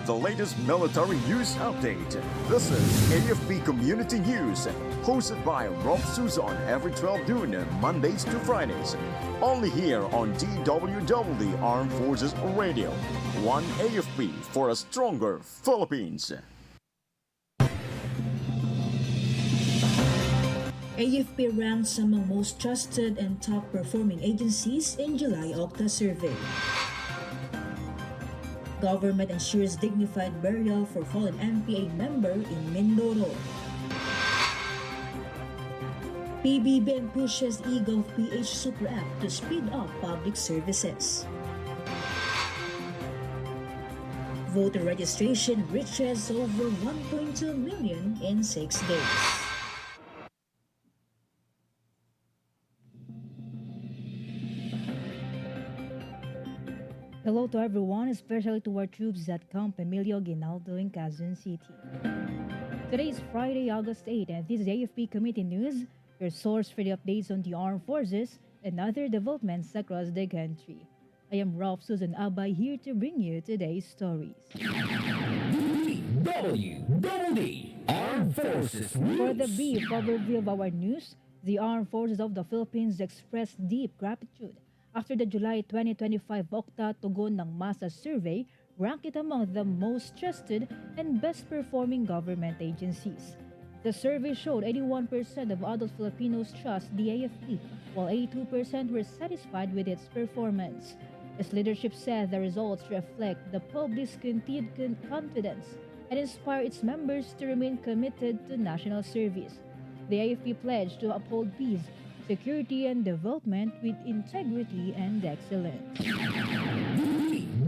the latest military news update. This is AFP Community News, hosted by Rofh Suzon every 12 noon, Mondays to Fridays. Only here on DWDD Armed Forces Radio. One AFP for a stronger Philippines. AFP ranks among most trusted and top-performing agencies in July Octa survey. Government ensures dignified burial for fallen MPA member in Mindoro. PBBM pushes e-Gov PH Super App to speed up public services. Voter registration reaches over 1.2 million in 6 days. Hello to everyone, especially to our troops at Camp Emilio Ginaldo in Quezon City. Today is Friday, August 8, and this is AFP Committee News, your source for the updates on the armed forces and other developments across the country. I am Rofh Suzon-Abay here to bring you today's stories. DWDD Armed Forces News. For the brief overview of our news, the Armed Forces of the Philippines expressed deep gratitude after the July 2025 Octa Tugon ng Masa survey ranked it among the most trusted and best-performing government agencies. The survey showed 81% of adult Filipinos trust the AFP, while 82% were satisfied with its performance. Its leadership said the results reflect the public's continued confidence and inspire its members to remain committed to national service. The AFP pledged to uphold peace, security and development with integrity and excellence.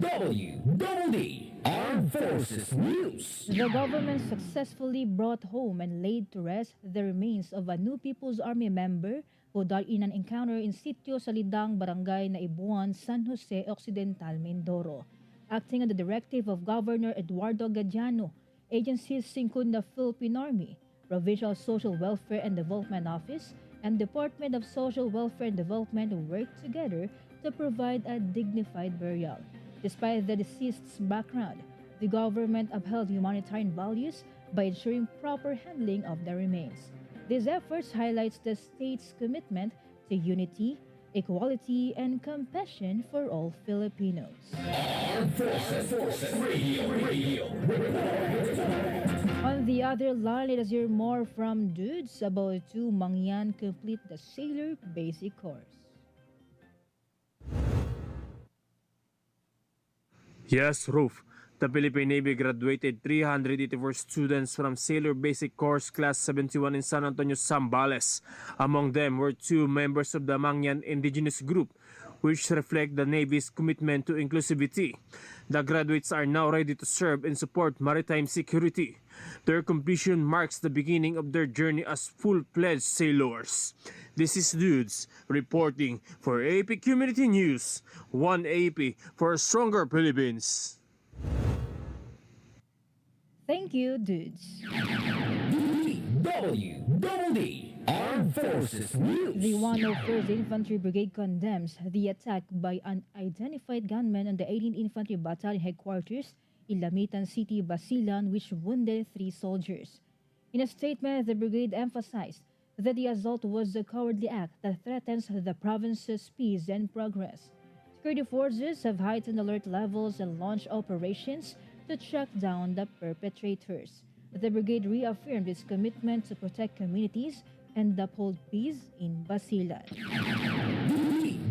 DWDD Armed Forces News. The government successfully brought home and laid to rest the remains of a new People's Army member who died in an encounter in Sitio Salidang, Barangay Naibuan, San Jose Occidental, Mindoro. Acting on the directive of Governor Eduardo Gadiano, agencies including the Philippine Army, Provincial Social Welfare and Development Office, and Department of Social Welfare and Development work together to provide a dignified burial. Despite the deceased's background, the government upheld humanitarian values by ensuring proper handling of the remains. These efforts highlights the state's commitment to unity, equality, and compassion for all Filipinos. Armed Forces Radio. On the other line, let us hear more from dudes about two Mangyan complete the sailor basic course. Yes, Rofh. The Philippine Navy graduated 384 students from Sailor Basic Course Class 71 in San Antonio, Zambales. Among them were two members of the Mangyan indigenous group, which reflect the Navy's commitment to inclusivity. The graduates are now ready to serve and support maritime security. Their completion marks the beginning of their journey as full-fledged sailors. This is Dudes reporting for AP Community News. One AP for a stronger Philippines. Thank you, dudes. DWDD Armed Forces News. The 101st Infantry Brigade condemns the attack by unidentified gunmen on the 18th Infantry Battalion headquarters in Lamitan City, Basilan, which wounded 3 soldiers. In a statement, the brigade emphasized that the assault was a cowardly act that threatens the province's peace and progress. Security forces have heightened alert levels and launched operations to track down the perpetrators. The brigade reaffirmed its commitment to protect communities and uphold peace in Basilan.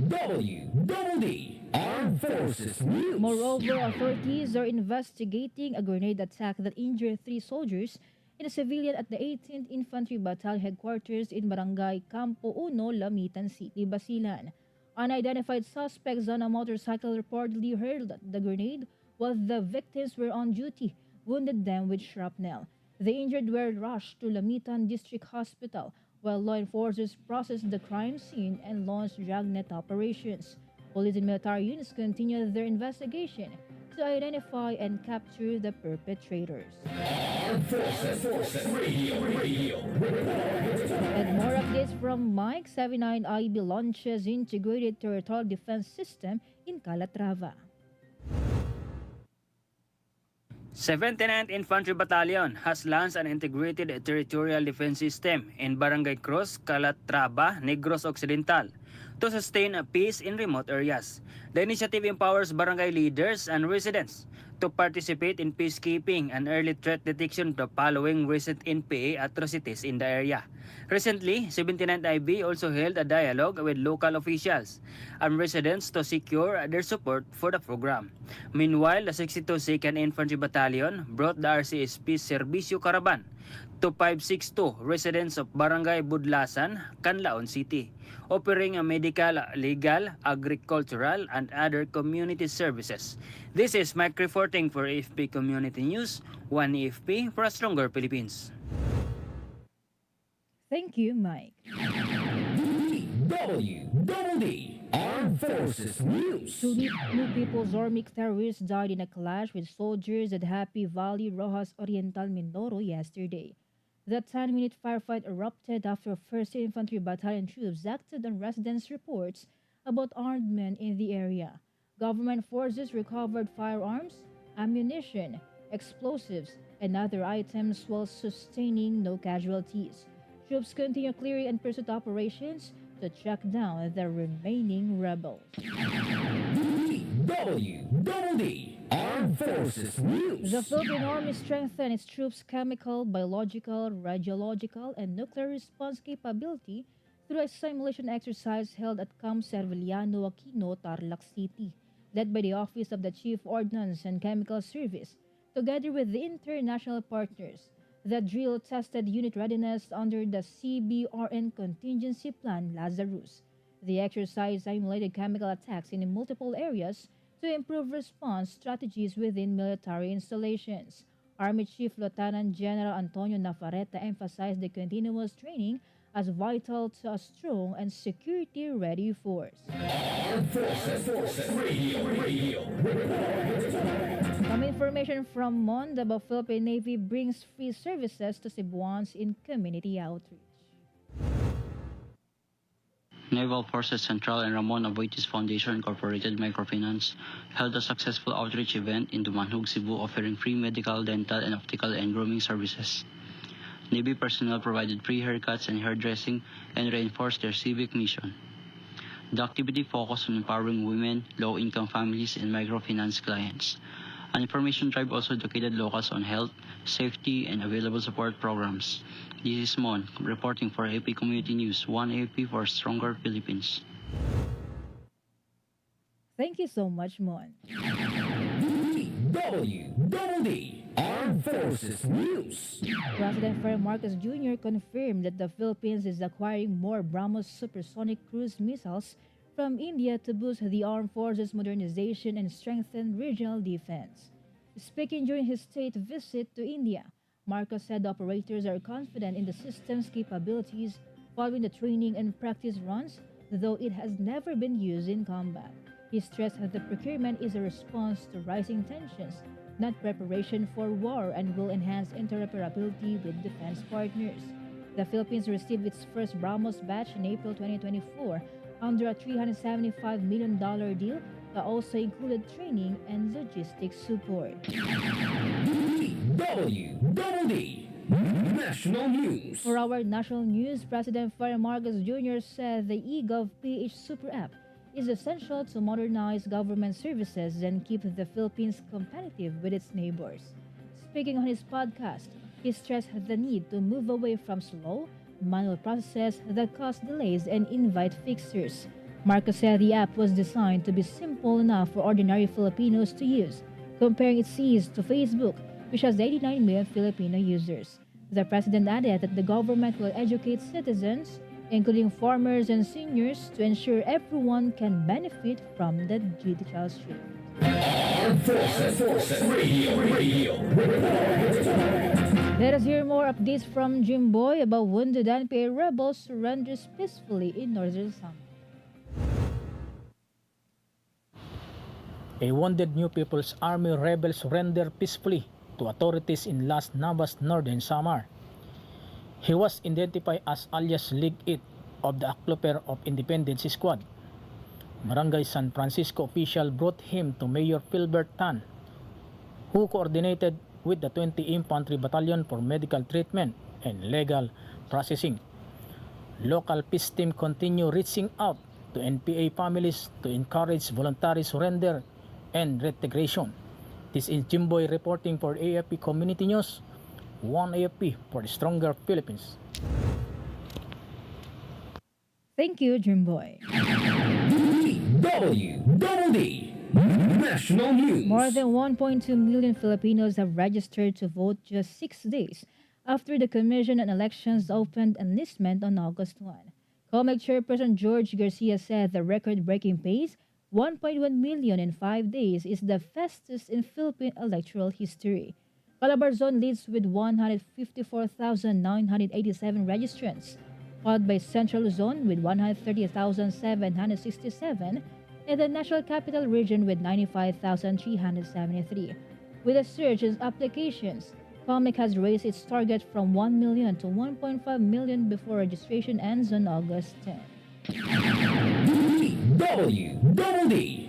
DWDD Armed Forces News. Moreover, authorities are investigating a grenade attack that injured 3 soldiers and a civilian at the 18th Infantry Battalion headquarters in Barangay Campo Uno, Lamitan City, Basilan. Unidentified suspects on a motorcycle reportedly hurled the grenade while the victims were on duty, wounded them with shrapnel. The injured were rushed to Lamitan District Hospital, while law enforcers processed the crime scene and launched dragnet operations. Police and military units continued their investigation to identify and capture the perpetrators. Armed Forces Radio. And more updates from Mike. 79 IB launches integrated territorial defense system in Calatrava. 79th Infantry Battalion has launched an integrated territorial defense system in Barangay Cruz, Calatrava, Negros Occidental to sustain peace in remote areas. The initiative empowers barangay leaders and residents to participate in peacekeeping and early threat detection following recent NPA atrocities in the area. Recently, 79th IB also held a dialogue with local officials and residents to secure their support for the program. Meanwhile, the 62nd Infantry Battalion brought the RCSP Servicio Caravan to 562 residents of Barangay Budlasan, Canlaon City, offering a medical, legal, agricultural, and other community services. This is Mike reporting for AFP Community News, 1 AFP for a stronger Philippines. Thank you, Mike. DWDD Armed Forces News. Two New People's Army terrorists died in a clash with soldiers at Happy Valley, Rojas Oriental, Mindoro yesterday. The 10-minute firefight erupted after 1st Infantry Battalion troops acted on residents' reports about armed men in the area. Government forces recovered firearms, ammunition, explosives, and other items while sustaining no casualties. Troops continue clearing and pursuit operations to track down the remaining rebels. DWDD Armed Forces News. The Philippine Army strengthened its troops' chemical, biological, radiological, and nuclear response capability through a simulation exercise held at Camp Serviliano Aquino, Tarlac City, led by the Office of the Chief Ordnance and Chemical Service, together with the international partners. The drill tested unit readiness under the CBRN Contingency Plan Lazarus. The exercise simulated chemical attacks in multiple areas to improve response strategies within military installations. Army Chief Lieutenant General Antonio Navarrete emphasized the continuous training as vital to a strong and security-ready force. Armed Forces Radio. Some information from MON, the Philippine Navy brings free services to Cebuans in community outreach. Naval Forces Central and Ramon Aboitiz Foundation Incorporated Microfinance held a successful outreach event in Dumanhog, Cebu, offering free medical, dental, and optical and grooming services. Navy personnel provided free haircuts and hairdressing and reinforced their civic mission. The activity focused on empowering women, low-income families, and microfinance clients. An information drive also educated locals on health, safety, and available support programs. This is Mon, reporting for AP Community News, 1 AP for Stronger Philippines. Thank you so much, Mon. DWDD Armed Forces News. President Ferdinand Marcos Jr. confirmed that the Philippines is acquiring more BrahMos supersonic cruise missiles from India to boost the armed forces modernization and strengthen regional defense. Speaking during his state visit to India, Marcos said the operators are confident in the system's capabilities following the training and practice runs, though it has never been used in combat. He stressed that the procurement is a response to rising tensions, not preparation for war, and will enhance interoperability with defense partners. The Philippines received its first BrahMos batch in April 2024 under a $375 million deal that also included training and logistics support. DWDD National News. For our national news, President Ferdinand Marcos Jr. said the eGov.ph Super App is essential to modernize government services and keep the Philippines competitive with its neighbors. Speaking on his podcast, he stressed the need to move away from slow, manual processes that cause delays and invite fixers. Marcos said the app was designed to be simple enough for ordinary Filipinos to use, comparing its ease to Facebook, which has 89 million Filipino users. The president added that the government will educate citizens, including farmers and seniors, to ensure everyone can benefit from the digital shift. Armed Forces Radio. Let us hear more updates from Jimboy about wounded NPA rebels surrenders peacefully in northern Samar. A wounded New People's Army rebel surrendered peacefully to authorities in Las Navas, northern Samar. He was identified as alias League 8 of the Akloper of Independence Squad. Barangay San Francisco official brought him to Mayor Philbert Tan, who coordinated with the 20 Infantry Battalion for medical treatment and legal processing. Local peace team continue reaching out to NPA families to encourage voluntary surrender and reintegration. This is Jimboy reporting for AFP Community News. One AFP for the stronger Philippines. Thank you, Jimboy. DWDD National News. More than 1.2 million Filipinos have registered to vote just 6 days after the Commission on Elections opened enlistment on August 1. COMELEC Chairperson George Garcia said the record-breaking pace, 1.1 million in 5 days, is the fastest in Philippine electoral history. Calabarzon leads with 154,987 registrants, followed by Central Luzon with 130,767, and the National Capital Region with 95,373. With a surge in applications, COMELEC has raised its target from 1 million to 1.5 million before registration ends on August 10. DWDD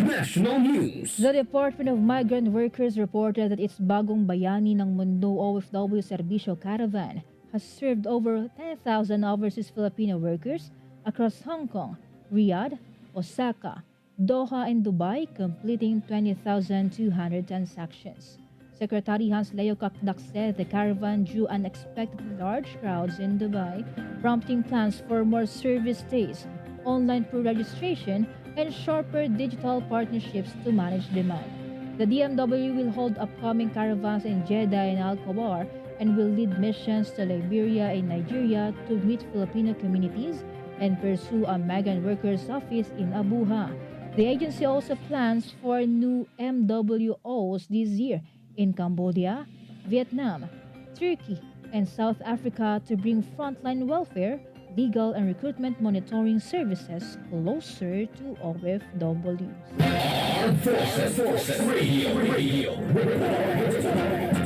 National News. The Department of Migrant Workers reported that its Bagong Bayani ng Mundo OFW Serbisyo Caravan has served over 10,000 overseas Filipino workers across Hong Kong, Riyadh, Osaka, Doha, and Dubai, completing 20,200 transactions. Secretary Hans Leo Kakdak said the caravan drew unexpectedly large crowds in Dubai, prompting plans for more service days, online pre-registration, and sharper digital partnerships to manage demand. The DMW will hold upcoming caravans in Jeddah and Al-Khawar and will lead missions to Liberia and Nigeria to meet Filipino communities and pursue a migrant workers office in Abuja. The agency also plans for new MWOs this year in Cambodia, Vietnam, Turkey, and South Africa to bring frontline welfare, legal, and recruitment monitoring services closer to OFWs. Armed Forces Radio.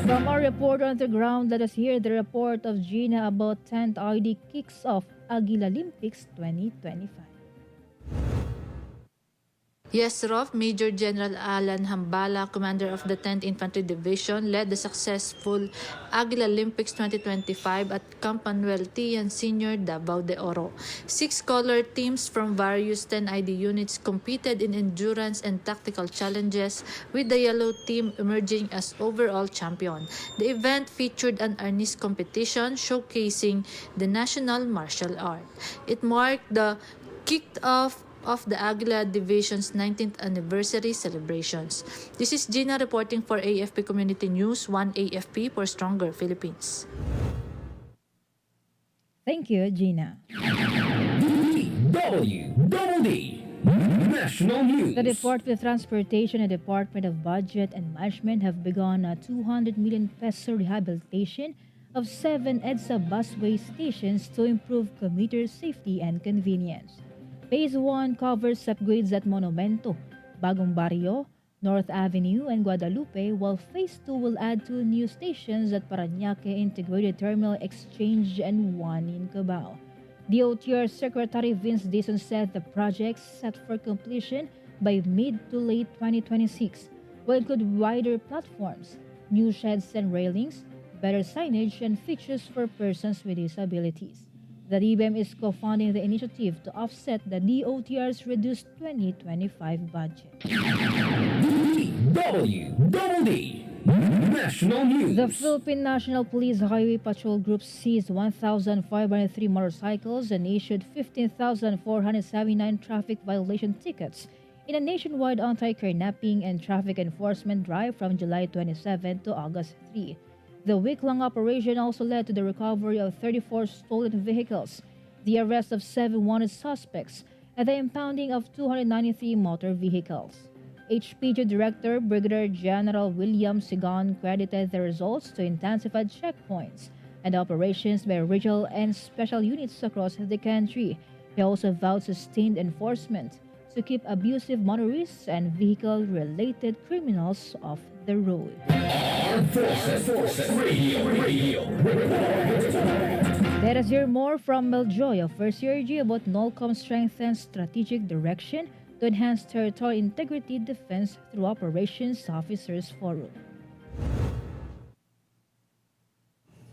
From our reporter on the ground, let us hear the report of Gina about 10th ID kicks off Aguila Olympics 2025. Yes, Rofh, Major General Alan Hambala, commander of the 10th Infantry Division, led the successful Aguila Olympics 2025 at Camp Manuel Tian Sr. Davao de Oro. 6 color teams from various 10 ID units competed in endurance and tactical challenges, with the yellow team emerging as overall champion. The event featured an arnis competition showcasing the national martial art. It marked the kick-off of the Aguila Division's 19th anniversary celebrations. This is Gina reporting for AFP Community News, 1 AFP for Stronger Philippines. Thank you, Gina. DWDD National News. The Department of Transportation and Department of Budget and Management have begun a 200 million peso rehabilitation of 7 EDSA busway stations to improve commuter safety and convenience. Phase 1 covers upgrades at Monumento, Bagong Barrio, North Avenue, and Guadalupe, while Phase 2 will add 2 new stations at Parañaque Integrated Terminal Exchange and 1 in Cubao. DOTR Secretary Vince Dizon said the projects set for completion by mid to late 2026 will include wider platforms, new sheds and railings, better signage, and features for persons with disabilities. The DBM is co-funding the initiative to offset the DOTR's reduced 2025 budget. DWDD National News. The Philippine National Police Highway Patrol Group seized 1,503 motorcycles and issued 15,479 traffic violation tickets in a nationwide anti-kidnapping and traffic enforcement drive from July 27 to August 3. The week-long operation also led to the recovery of 34 stolen vehicles, the arrest of 7 wanted suspects, and the impounding of 293 motor vehicles. HPG Director Brigadier General William Sigon credited the results to intensified checkpoints and operations by regional and special units across the country. He also vowed sustained enforcement to keep abusive motorists and vehicle-related criminals off the road. Armed Forces Radio. Let us hear more from Meljoy of First Year about NOLCOM strengthens strategic direction to enhance territorial integrity defense through Operations Officers Forum.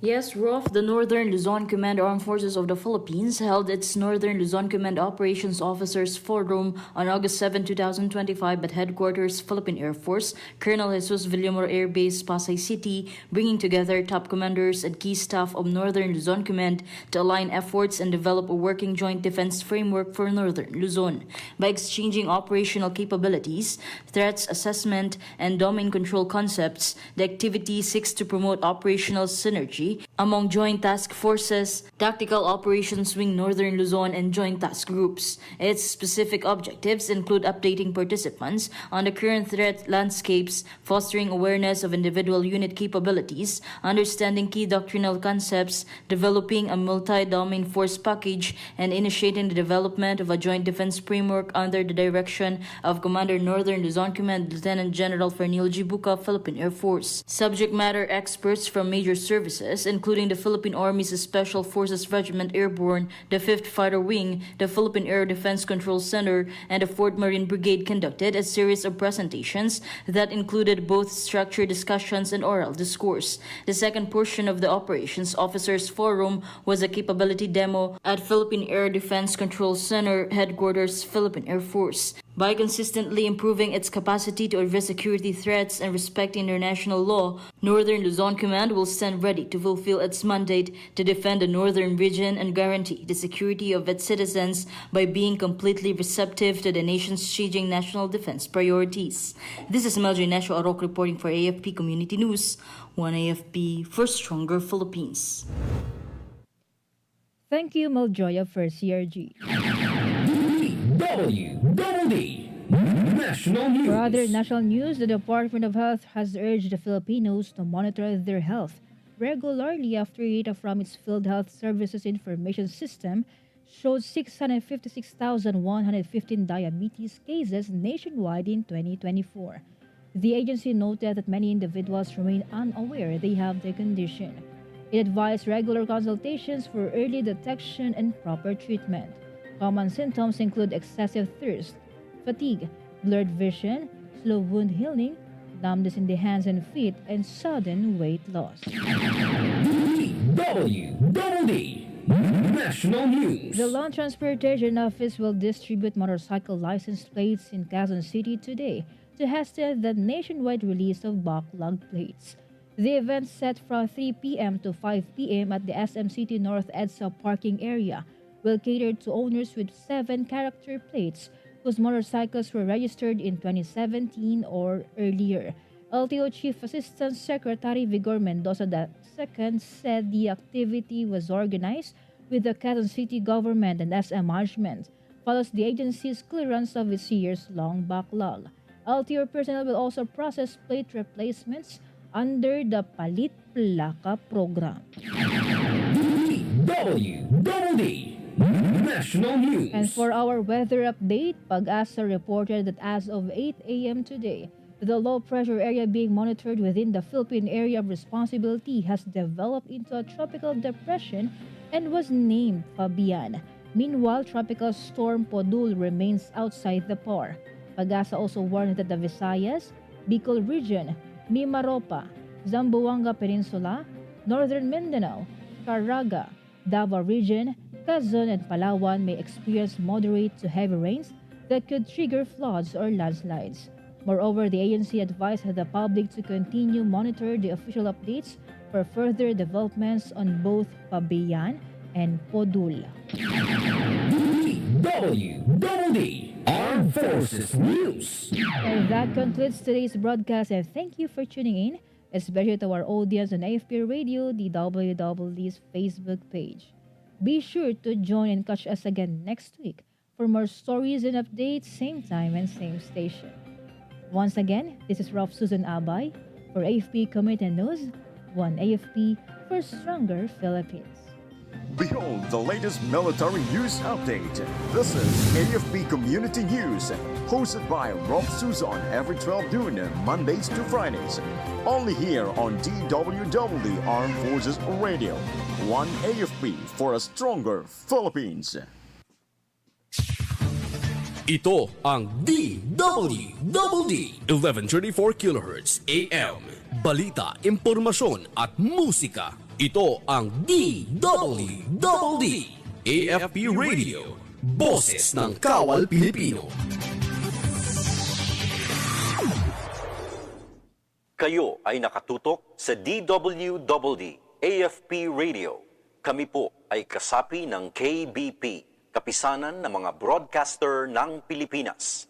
Yes, Rofh, the Northern Luzon Command Armed Forces of the Philippines held its Northern Luzon Command Operations Officers Forum on August 7, 2025 at Headquarters Philippine Air Force, Colonel Jesus Villamor Air Base, Pasay City, bringing together top commanders and key staff of Northern Luzon Command to align efforts and develop a working joint defense framework for Northern Luzon. By exchanging operational capabilities, threats assessment, and domain control concepts, the activity seeks to promote operational synergy among Joint Task Forces, Tactical Operations Wing Northern Luzon, and Joint Task Groups. Its specific objectives include updating participants on the current threat landscapes, fostering awareness of individual unit capabilities, understanding key doctrinal concepts, developing a multi-domain force package, and initiating the development of a joint defense framework under the direction of Commander Northern Luzon Command Lieutenant General Fernil G. Buca, Philippine Air Force. Subject matter experts from major services, including the Philippine Army's Special Forces Regiment Airborne, the 5th Fighter Wing, the Philippine Air Defense Control Center, and the 4th Marine Brigade conducted a series of presentations that included both structured discussions and oral discourse. The second portion of the Operations Officers Forum was a capability demo at Philippine Air Defense Control Center, Headquarters, Philippine Air Force. By consistently improving its capacity to address security threats and respect international law, Northern Luzon Command will stand ready to fulfill its mandate to defend the northern region and guarantee the security of its citizens by being completely receptive to the nation's changing national defense priorities. This is Meljo Inesio Arok reporting for AFP Community News, 1AFP for Stronger Philippines. Thank you, Maljoya, for CRG. DWDD National News. For other national news, the Department of Health has urged the Filipinos to monitor their health regularly after data from its Field Health Services Information System showed 656,115 diabetes cases nationwide in 2024. The agency noted that many individuals remain unaware they have the condition. It advised regular consultations for early detection and proper treatment. Common symptoms include excessive thirst, fatigue, blurred vision, slow wound healing, numbness in the hands and feet, and sudden weight loss. DWDD National News. The Land Transportation Office will distribute motorcycle license plates in Quezon City today to hasten the nationwide release of backlog plates. The event set from 3 p.m. to 5 p.m. at the SM City North EDSA parking area will cater to owners with 7 character plates whose motorcycles were registered in 2017 or earlier. LTO Chief Assistant Secretary Vigor Mendoza II said the activity was organized with the Quezon City government and SM management, follows the agency's clearance of its years-long backlog. LTO personnel will also process plate replacements under the Palit Plaka program. DWDD National News. And for our weather update, Pag-asa reported that as of 8 a.m. today, the low-pressure area being monitored within the Philippine Area of Responsibility has developed into a tropical depression and was named Fabian. Meanwhile, Tropical Storm Podul remains outside the PAR. Pag-asa also warned that the Visayas, Bicol Region, Mimaropa, Zamboanga Peninsula, Northern Mindanao, Caraga, Davao Region, Quezon, and Palawan may experience moderate to heavy rains that could trigger floods or landslides. Moreover, the agency advised the public to continue monitor the official updates for further developments on both Fabian and Podul. DWDD Armed Forces News. And that concludes today's broadcast, and thank you for tuning in, especially to our audience on AFP Radio, the DWDD's Facebook page. Be sure to join and catch us again next week for more stories and updates, same time and same station. Once again, this is Rofh Suzon-Abay for AFP Community News, 1AFP for Stronger Philippines. Behold the latest military news update. This is AFP Community News, hosted by Rofh Suzon every 12 noon, Mondays to Fridays. Only here on DWDD Armed Forces Radio. 1 AFP for a Stronger Philippines. Ito ang DWDD 1134 kHz AM. Balita, impormasyon at musika Ito ang DWDD AFP Radio, Boses ng Kawal Pilipino. Kayo ay nakatutok sa DWDD AFP Radio. Kami po ay kasapi ng KBP, Kapisanan ng mga Broadcaster ng Pilipinas.